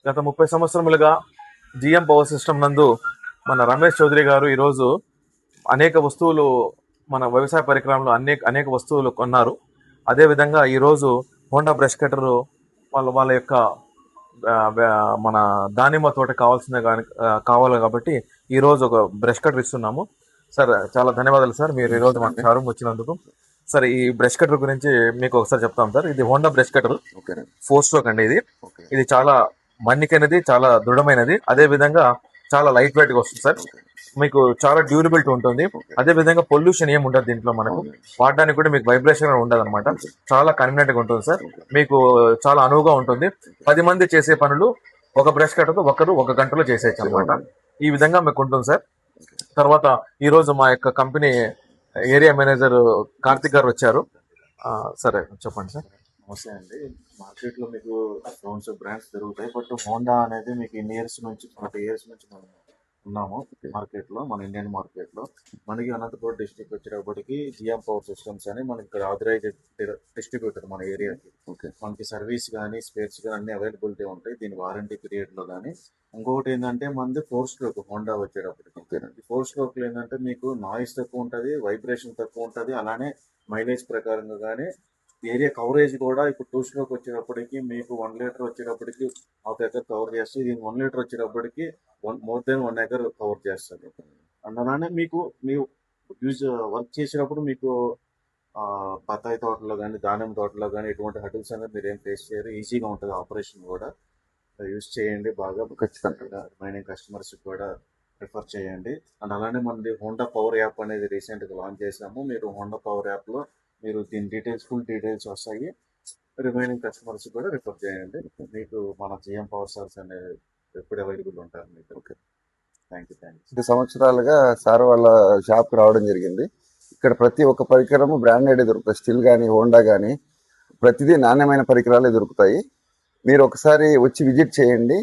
గత 30 సంవత్సరములుగా GM power system నందు మన రమేష్ చౌదరి గారు ఈరోజు అనేక వస్తువులు, మన వ్యవసాయ పరికరాలు అనేక వస్తువులు కొన్నారు. అదేవిధంగా ఈరోజు హోండా బ్రష్ కటర్ వాళ్ళ యొక్క మన దానిమ్మ తోట కావాలి కాబట్టి ఈరోజు ఒక బ్రష్ కటర్ ఇస్తున్నాము. సార్ చాలా ధన్యవాదాలు సార్, మీరు ఈరోజు మన షోరూమ్ వచ్చినందుకు. సార్ ఈ బ్రష్ కటర్ గురించి మీకు ఒకసారి చెప్తాం సార్. ఇది హోండా బ్రష్ కటర్ 4 స్ట్రోక్ అండి. ఇది చాలా మన్నికైనది, చాలా దృఢమైనది, అదే విధంగా చాలా లైట్ వెయిట్ గా వస్తుంది సార్. మీకు చాలా డ్యూరబిలిటీ ఉంటుంది. అదే విధంగా పొల్యూషన్ ఏమి ఉండదు దీంట్లో. మనకు వాడడానికి కూడా మీకు వైబ్రేషన్ ఉండదు అనమాట. చాలా కన్వీనియంట్ గా ఉంటుంది సార్. మీకు చాలా అనువుగా ఉంటుంది. 10 మంది చేసే పనులు ఒక బ్రష్ కట్టర్తో ఒకరు 1 గంటలో చేసేయచ్చు అనమాట. ఈ విధంగా మీకు ఉంటుంది సార్. తర్వాత ఈ రోజు మా యొక్క కంపెనీ ఏరియా మేనేజర్ కార్తిక్ గారు వచ్చారు. సరే చెప్పండి సార్. నమస్తే అండి. మార్కెట్లో మీకు సౌండ్స్ బ్రాండ్స్ దొరుకుతాయి, బట్ హోండా అనేది మీకు ఇన్ని ఇయర్స్ నుంచి 40 ఇయర్స్ నుంచి మనం ఉన్నాము మార్కెట్లో, మన ఇండియన్ మార్కెట్లో. మనకి అనంతపురం డిస్ట్రిక్ట్ వచ్చేటప్పటికి జిఎం పవర్ సిస్టమ్స్ అని మనకి ఇక్కడ ఆథరైజ్డ్ డిస్ట్రిబ్యూటర్ మన ఏరియాకి. మనకి సర్వీస్ కానీ స్పేర్స్ కానీ అన్ని అవైలబిలిటీ ఉంటాయి దీని వారంటీ పీరియడ్లో. కానీ ఇంకొకటి ఏంటంటే మనది 4 స్ట్రోక్ హోండా వచ్చేటప్పటికి. 4 స్ట్రోక్లు ఏంటంటే మీకు నాయిస్ తక్కువ ఉంటుంది, వైబ్రేషన్ తక్కువ ఉంటుంది, అలానే మైలేజ్ ప్రకారంగా కానీ ఏరియా కవరేజ్ కూడా. ఇప్పుడు 2 స్ట్రోక్ వచ్చేటప్పటికి మీకు 1 లీటర్ వచ్చేటప్పటికి 1/2 ఎకర్ కవర్ చేస్తుంది. ఇది 1 లీటర్ వచ్చేటప్పటికి మోర్ దెన్ 1 ఎకర్ కవర్ చేస్తుంది. అండ్ అలానే మీకు వర్క్ చేసేటప్పుడు మీకు బత్తాయి తోటలో కానీ దానిమ్మ తోటలో కానీ ఎటువంటి హటిల్స్ అనేది మీరు ఏం ఫేస్ చేయరు. ఈజీగా ఉంటుంది ఆపరేషన్ కూడా. యూజ్ చేయండి బాగా, ఖచ్చితంగా రిమైనింగ్ కస్టమర్స్ కూడా ప్రిఫర్ చేయండి. అండ్ అలానే మనది హోండా పవర్ యాప్ అనేది రీసెంట్గా లాంచ్ చేసాము. మీరు హోండా పవర్ యాప్లో మీరు దీని డీటెయిల్స్, ఫుల్ డీటెయిల్స్ వస్తాయి. రిమైనింగ్ కస్టమర్స్ కూడా రిఫర్ చేయండి. మీకు మన జిఎం పవర్ సర్వీస్ అనేది ఎప్పుడు అవైలబుల్ ఉంటారు మీకు. Okay, thank you. 2 సంవత్సరాలుగా సార్ వాళ్ళ షాప్కి రావడం జరిగింది. ఇక్కడ ప్రతి ఒక్క పరికరము బ్రాండెడ్ దొరుకుతాయి. స్టిల్ కానీ హోండా కానీ ప్రతిదీ నాణ్యమైన పరికరాలే దొరుకుతాయి. మీరు ఒకసారి వచ్చి విజిట్ చేయండి.